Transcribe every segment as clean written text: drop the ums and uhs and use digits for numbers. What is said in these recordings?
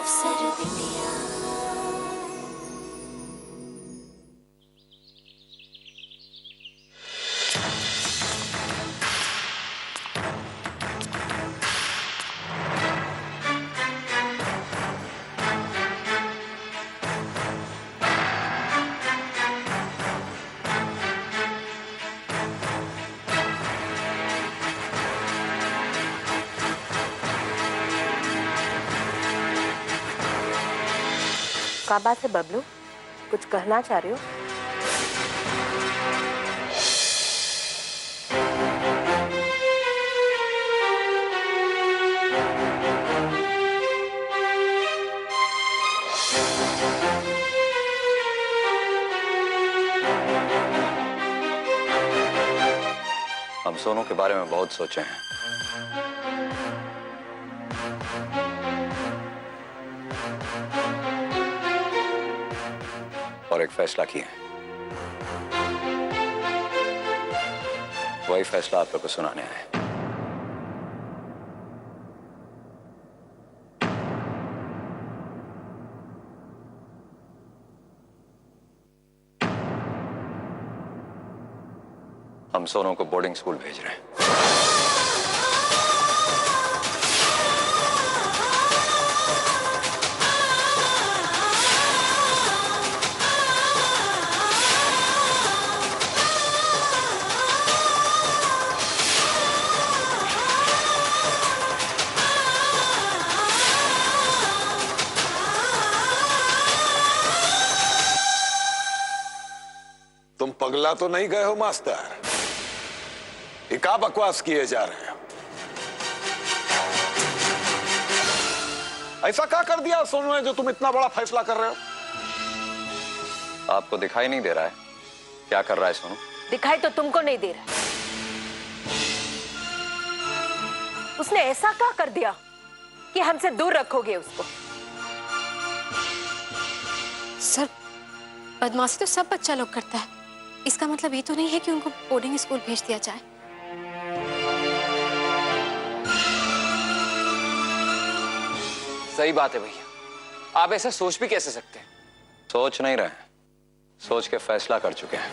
अफसर बिटिया। क्या बात है बबलू, कुछ कहना चाह रही हो? हम सोनू के बारे में बहुत सोचे हैं और एक फैसला किया है। वही फैसला आप लोग को सुनाने आए। हम सोनू को बोर्डिंग स्कूल भेज रहे हैं। तुम पगला तो नहीं गए हो मास्टर? ये क्या बकवास किए जा रहे हो? ऐसा क्या कर दिया सोनू ने जो तुम इतना बड़ा फैसला कर रहे हो? आपको दिखाई नहीं दे रहा है क्या कर रहा है सोनू? दिखाई तो तुमको नहीं दे रहा। उसने ऐसा क्या कर दिया कि हमसे दूर रखोगे उसको? सर, बदमाशी तो सब बच्चा लोग करता है। इसका मतलब ये तो नहीं है कि उनको बोर्डिंग स्कूल भेज दिया जाए। सही बात है भैया, आप ऐसा सोच भी कैसे सकते हैं? सोच नहीं रहे, सोच के फैसला कर चुके हैं।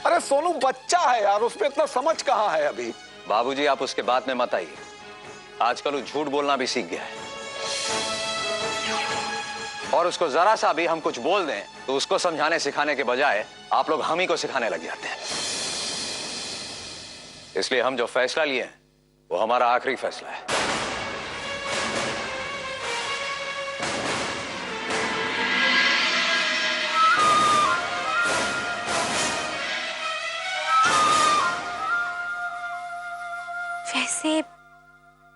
अरे सोनू बच्चा है यार, उसमें इतना समझ कहां है अभी। बाबूजी आप उसके बात में मत आइए। आजकल वो झूठ बोलना भी सीख गया है और उसको जरा सा भी हम कुछ बोल दें तो उसको समझाने सिखाने के बजाय आप लोग हम ही को सिखाने लग जाते हैं। इसलिए हम जो फैसला लिए हैं वो हमारा आखिरी फैसला है। वैसे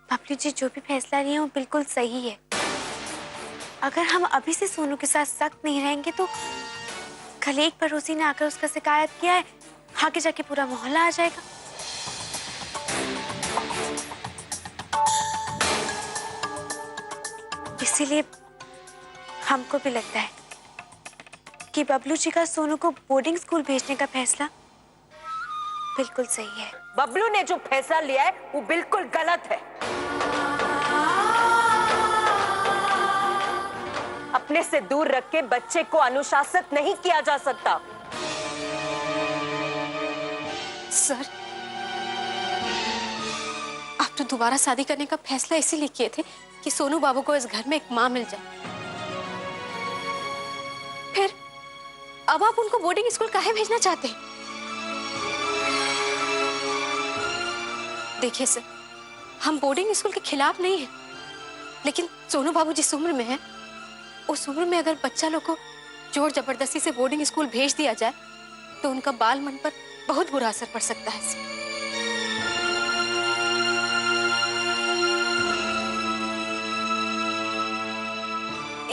बबलू जी जो भी फैसला लिए वो बिल्कुल सही है। अगर हम अभी से सोनू के साथ सख्त नहीं रहेंगे तो कल एक पड़ोसी ने आकर उसका शिकायत किया है, आगे जाके पूरा मोहल्ला आ जाएगा। इसीलिए हमको भी लगता है कि बबलू जी का सोनू को बोर्डिंग स्कूल भेजने का फैसला बिल्कुल सही है। बबलू ने जो फैसला लिया है वो बिल्कुल गलत है। अपने से दूर रख के बच्चे को अनुशासित नहीं किया जा सकता। सर, आप तो दोबारा शादी करने का फैसला इसीलिए किए थे कि सोनू बाबू को इस घर में एक मां मिल जाए। फिर अब आप उनको बोर्डिंग स्कूल काहे भेजना चाहते हैं? देखिए सर, हम बोर्डिंग स्कूल के खिलाफ नहीं हैं, लेकिन सोनू बाबू जिस उम्र में है उस उम्र में अगर बच्चा लोग को जोर जबरदस्ती से बोर्डिंग स्कूल भेज दिया जाए तो उनका बाल मन पर बहुत बुरा असर पड़ सकता है।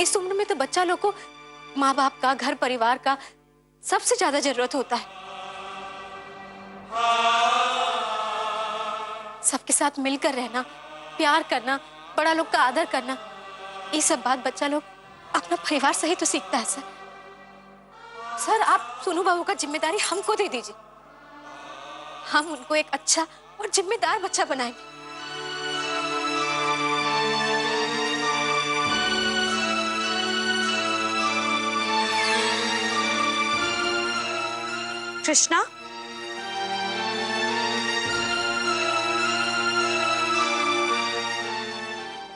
इस उम्र में तो बच्चा लोग को माँ बाप का, घर परिवार का सबसे ज्यादा जरूरत होता है। सबके साथ मिलकर रहना, प्यार करना, बड़ा लोग का आदर करना, ये सब बात बच्चा लोग अपना परिवार से ही तो सीखता है सर। सर आप सोनू बाबू का जिम्मेदारी हमको दे दीजिए, हम उनको एक अच्छा और जिम्मेदार बच्चा बनाएंगे। कृष्णा,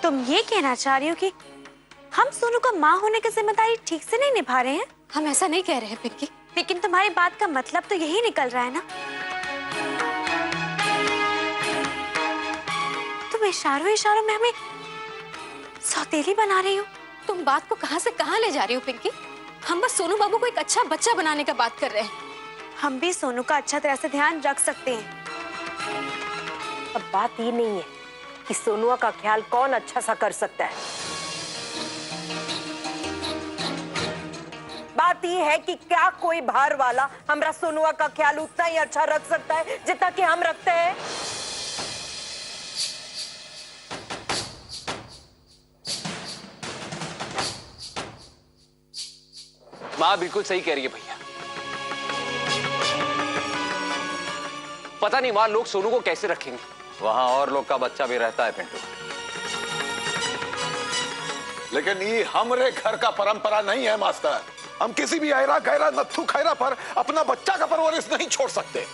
तुम ये कहना चाह रही हो कि हम सोनू का माँ होने की जिम्मेदारी ठीक से नहीं निभा रहे हैं? हम ऐसा नहीं कह रहे हैं पिंकी। लेकिन तुम्हारी बात का मतलब तो यही निकल रहा है ना। तुम इशारों इशारों में हमें सौतेली बना रही हो। तुम बात को कहां से कहां ले जा रही हो पिंकी? हम बस सोनू बाबू को एक अच्छा बच्चा बनाने का बात कर रहे हैं। हम भी सोनू का अच्छा तरह से ध्यान रख सकते हैं। अब बात ये नहीं है कि सोनुआ का ख्याल कौन अच्छा सा कर सकता है, बात ये है कि क्या कोई बाहर वाला हमरा सोनुआ का ख्याल उतना ही अच्छा रख सकता है जितना कि हम रखते हैं। माँ बिल्कुल सही कह रही है भैया। पता नहीं माँ लोग सोनू को कैसे रखेंगे। वहां और लोग का बच्चा भी रहता है पिंटू। लेकिन ये हमरे घर का परंपरा नहीं है मास्टर। हम किसी भी ऐरा गैरा नत्थु खैरा पर अपना बच्चा का परवरिश नहीं छोड़ सकते।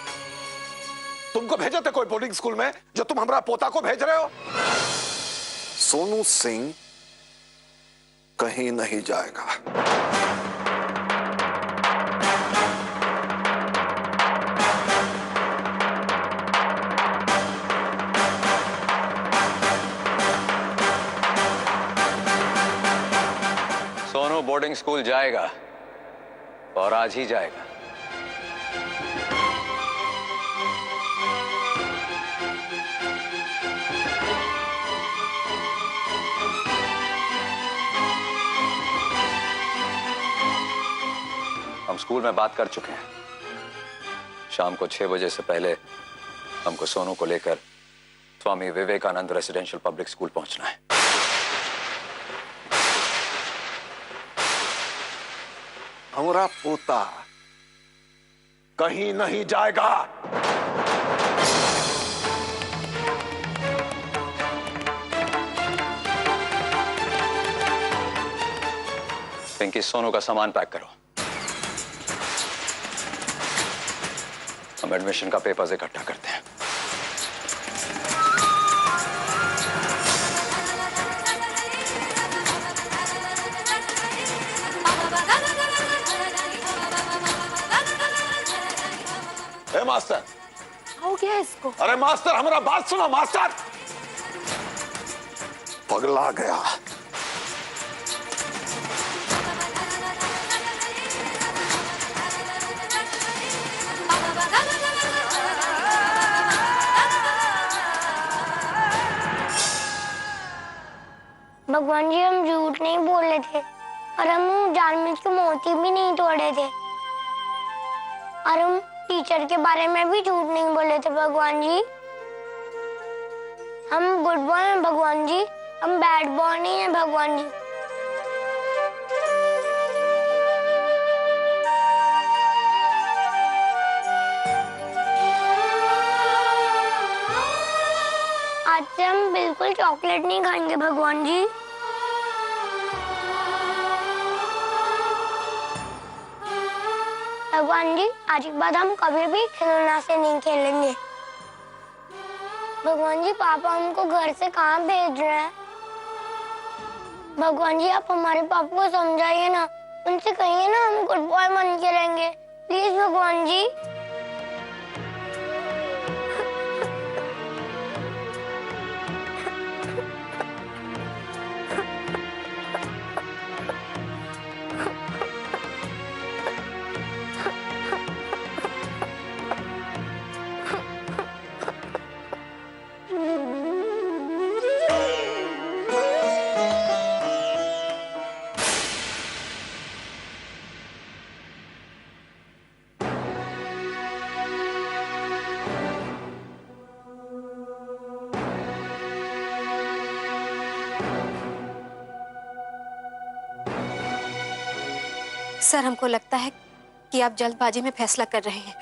तुमको भेजे थे कोई बोर्डिंग स्कूल में जो तुम हमारा पोता को भेज रहे हो? सोनू सिंह कहीं नहीं जाएगा। सोनू बोर्डिंग स्कूल जाएगा और आज ही जाएगा। हम स्कूल में बात कर चुके हैं। शाम को 6 बजे से पहले हमको सोनू को लेकर Swami Vivekananda residential public school पहुंचना है। हमारा पोता कहीं नहीं जाएगा। पिंकी, सोनू का सामान पैक करो। हम एडमिशन का पेपर्स इकट्ठा करते हैं। ए मास्टर, हो गया इसको। अरे मास्टर हमारा बात सुनो। मास्टर पगला गया। भगवान जी, हम झूठ नहीं बोले थे और हम जानबूझ के मोती भी नहीं तोड़े थे और हम टीचर के बारे में भी झूठ नहीं बोले थे भगवान जी। हम गुड बॉय हैं भगवान जी, हम बैड बॉय नहीं हैं भगवान जी। आज से हम बिल्कुल चॉकलेट नहीं खाएंगे भगवान जी। भगवान जी, आज के बाद हम कभी भी खिलौना से नहीं खेलेंगे। भगवान जी, पापा हमको घर से कहाँ भेज रहे हैं? भगवान जी, आप हमारे पापा को समझाइए ना, उनसे कहिए ना हम गुड बॉय बन के रहेंगे, प्लीज भगवान जी। सर, हमको लगता है कि आप जल्दबाजी में फैसला कर रहे हैं।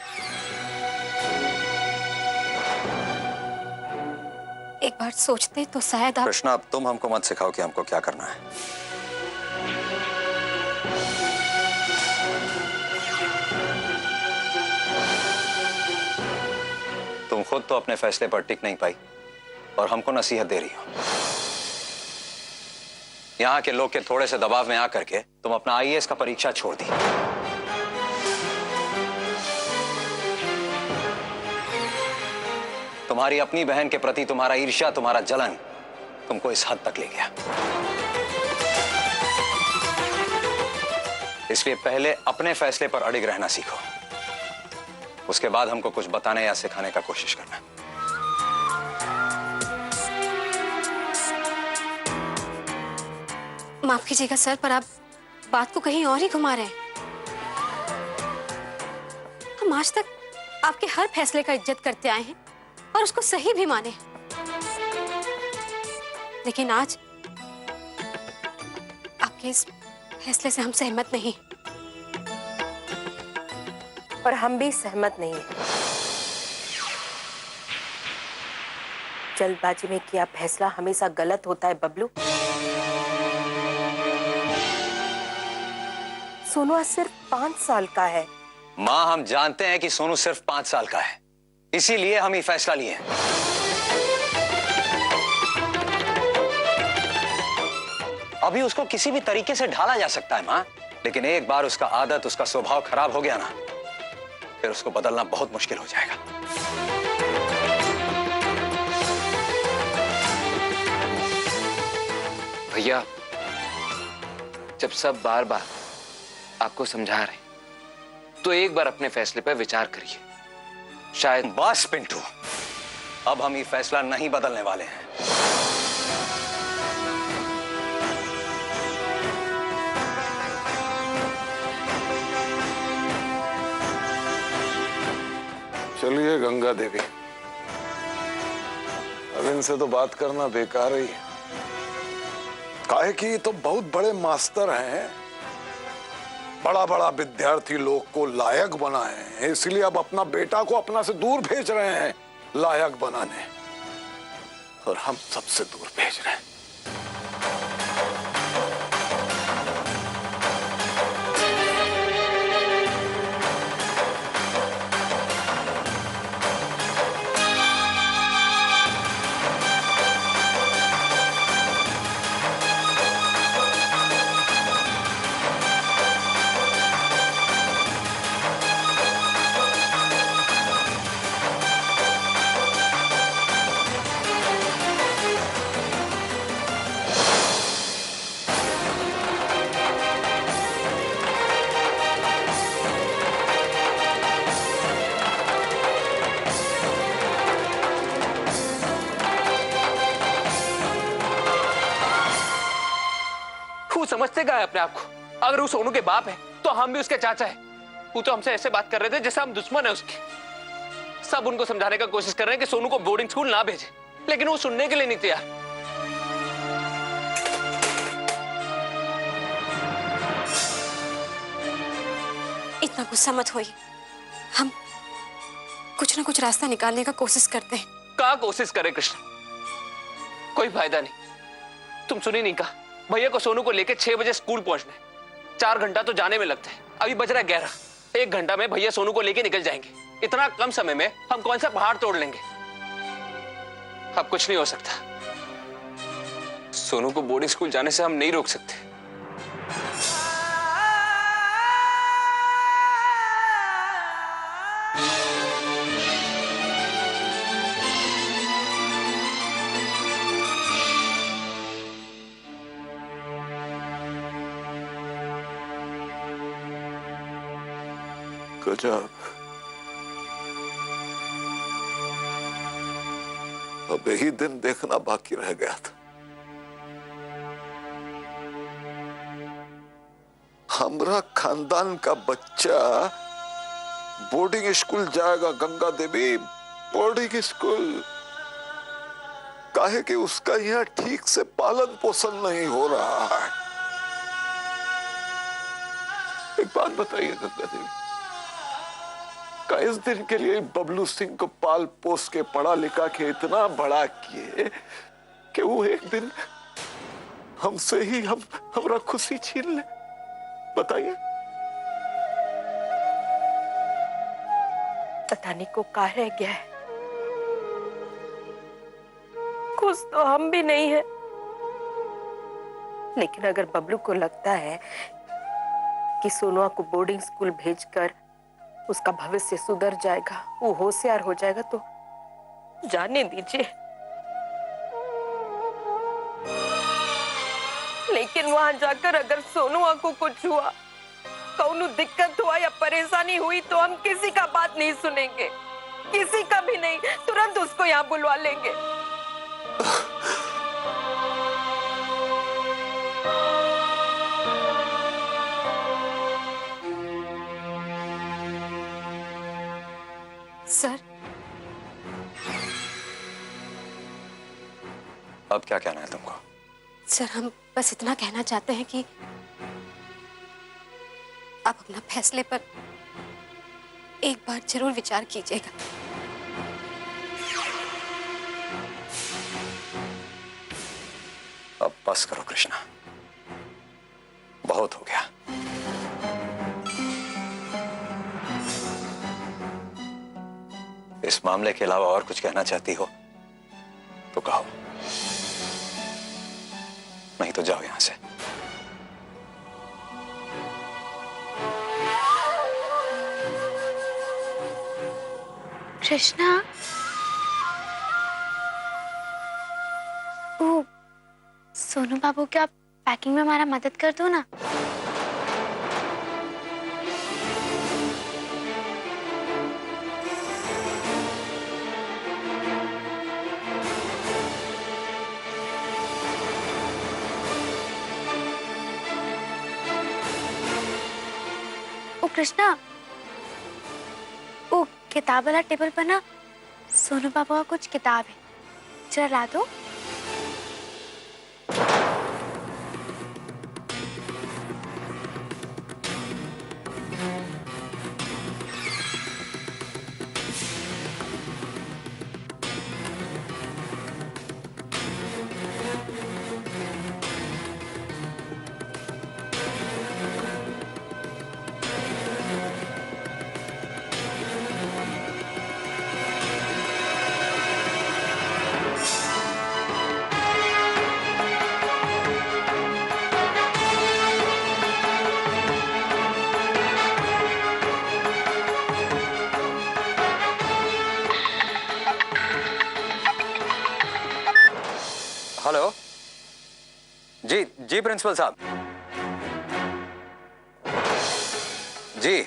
एक बार सोचते तो शायद आप। कृष्णा, अब तुम हमको मत सिखाओ कि हमको क्या करना है। तुम खुद तो अपने फैसले पर टिक नहीं पाई और हमको नसीहत दे रही हो। यहां के लोग के थोड़े से दबाव में आकर के तुम अपना आईएएस का परीक्षा छोड़ दी। तुम्हारी अपनी बहन के प्रति तुम्हारा ईर्ष्या, तुम्हारा जलन तुमको इस हद तक ले गया। इसलिए पहले अपने फैसले पर अड़िग रहना सीखो, उसके बाद हमको कुछ बताने या सिखाने का कोशिश करना। माफ कीजिएगा सर, पर आप बात को कहीं और ही घुमा रहे हैं। हम आज तक आपके हर फैसले का इज्जत करते आए हैं और उसको सही भी माने, लेकिन आज आपके इस फैसले से हम सहमत नहीं। और हम भी सहमत नहीं हैं। जल्दबाजी में किया फैसला हमेशा गलत होता है बबलू। सोनू आज सिर्फ 5 साल का है। मां, हम जानते हैं कि सोनू सिर्फ 5 साल का है, इसीलिए हम ये फैसला लिए हैं। अभी उसको किसी भी तरीके से ढाला जा सकता है मां, लेकिन एक बार उसका आदत, उसका स्वभाव खराब हो गया ना, फिर उसको बदलना बहुत मुश्किल हो जाएगा। भैया, जब सब बार बार आपको समझा रहे हैं, तो एक बार अपने फैसले पर विचार करिए। शायद। बस पिंटू, अब हम ये फैसला नहीं बदलने वाले हैं। चलिए गंगा देवी, अब इनसे तो बात करना बेकार ही है। काहे कि ये तो बहुत बड़े मास्टर हैं, बड़ा बड़ा विद्यार्थी लोग को लायक बनाए हैं, इसलिए अब अपना बेटा को अपना से दूर भेज रहे हैं लायक बनाने, और हम सबसे दूर भेज रहे हैं। वो समझते क्या है अपने आप को? अगर वो सोनू के बाप है तो हम भी उसके चाचा है। वो तो हमसे ऐसे बात कर रहे थे जैसे हम दुश्मन है उसके। सब उनको समझाने का कोशिश कर रहे हैं कि सोनू को बोर्डिंग स्कूल ना भेजे, लेकिन वो सुनने के लिए नहीं तैयार। इतना गुस्सा मत होइए, हम कुछ ना कुछ रास्ता निकालने का कोशिश करते हैं। क्या कोशिश करे कृष्ण? कोई फायदा नहीं। तुम सुनी नहीं कहा, भैया को सोनू को लेके 6 बजे स्कूल पहुंचना है। 4 घंटा तो जाने में लगता है, अभी बज रहा है 11। 1 घंटा में भैया सोनू को लेके निकल जाएंगे। इतना कम समय में हम कौन सा पहाड़ तोड़ लेंगे? अब कुछ नहीं हो सकता। सोनू को बोर्डिंग स्कूल जाने से हम नहीं रोक सकते। गजब, अब यही दिन देखना बाकी रह गया था। हमरा खानदान का बच्चा बोर्डिंग स्कूल जाएगा। गंगा देवी, बोर्डिंग स्कूल काहे कि उसका यहाँ ठीक से पालन पोषण नहीं हो रहा है। एक बात बताइए गंगा देवी, का इस दिन के लिए बबलू सिंह को पाल पोस के पढ़ा लिखा के इतना बड़ा किए कि वो एक दिन हमसे ही हमरा खुशी छीन ले। बताइए। पता नहीं को कहाँ रह गया है। खुश तो हम भी नहीं है, लेकिन अगर बबलू को लगता है कि सोनुआ को बोर्डिंग स्कूल भेजकर उसका भविष्य सुधर जाएगा, वो होशियार हो जाएगा, तो जाने दीजिए। लेकिन वहां जाकर अगर सोनुआ को कुछ हुआ, कौनो दिक्कत हुआ या परेशानी हुई, तो हम किसी का बात नहीं सुनेंगे, किसी का भी नहीं। तुरंत उसको यहाँ बुलवा लेंगे। सर, अब क्या कहना है तुमको? सर हम बस इतना कहना चाहते हैं कि आप अपना फैसले पर एक बार जरूर विचार कीजिएगा। अब बस करो कृष्णा, बहुत हो गया। इस मामले के अलावा और कुछ कहना चाहती हो तो कहो, नहीं तो जाओ यहां से। कृष्णा, वो सोनू बाबू क्या पैकिंग में हमारा मदद कर दो ना। ओ कृष्णा, ओ किताब वाला टेबल पर ना सोनू बाबू का कुछ किताब है, जरा ला दो। हेलो जी, जी प्रिंसिपल साहब जी।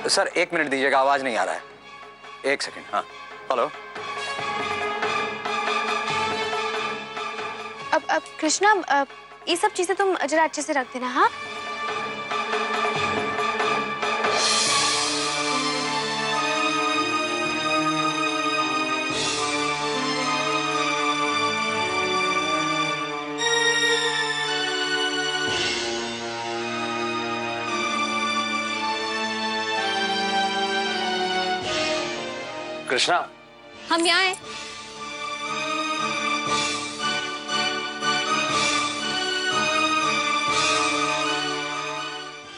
सर 1 मिनट दीजिएगा, आवाज नहीं आ रहा है। 1 सेकंड। हाँ हेलो। अब कृष्णा, ये सब चीजें तुम जरा अच्छे से रख देना। हाँ कृष्णा, हम यहाँ हैं।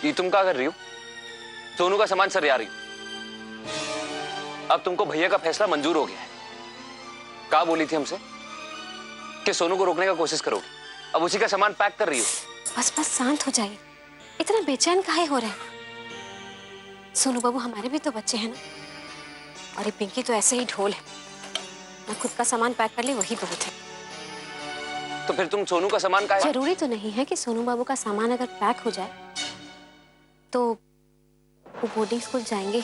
ये तुम क्या कर रही हो? सोनू का सामान सर आ रही हो। अब तुमको भैया का फैसला मंजूर हो गया है। क्या बोली थी हमसे कि सोनू को रोकने का कोशिश करोगे, अब उसी का सामान पैक कर रही हो। बस बस शांत हो जाइए, इतना बेचैन काहे हो रहे हैं? सोनू बाबू हमारे भी तो बच्चे हैं ना, और ये पिंकी तो ऐसे ही ढोल है, मैं खुद का सामान पैक कर ली वही बहुत है। तो फिर तुम सोनू का सामान का जरूरी तो नहीं है कि सोनू बाबू का सामान अगर पैक हो जाए तो वो बोर्डिंग स्कूल जाएंगे।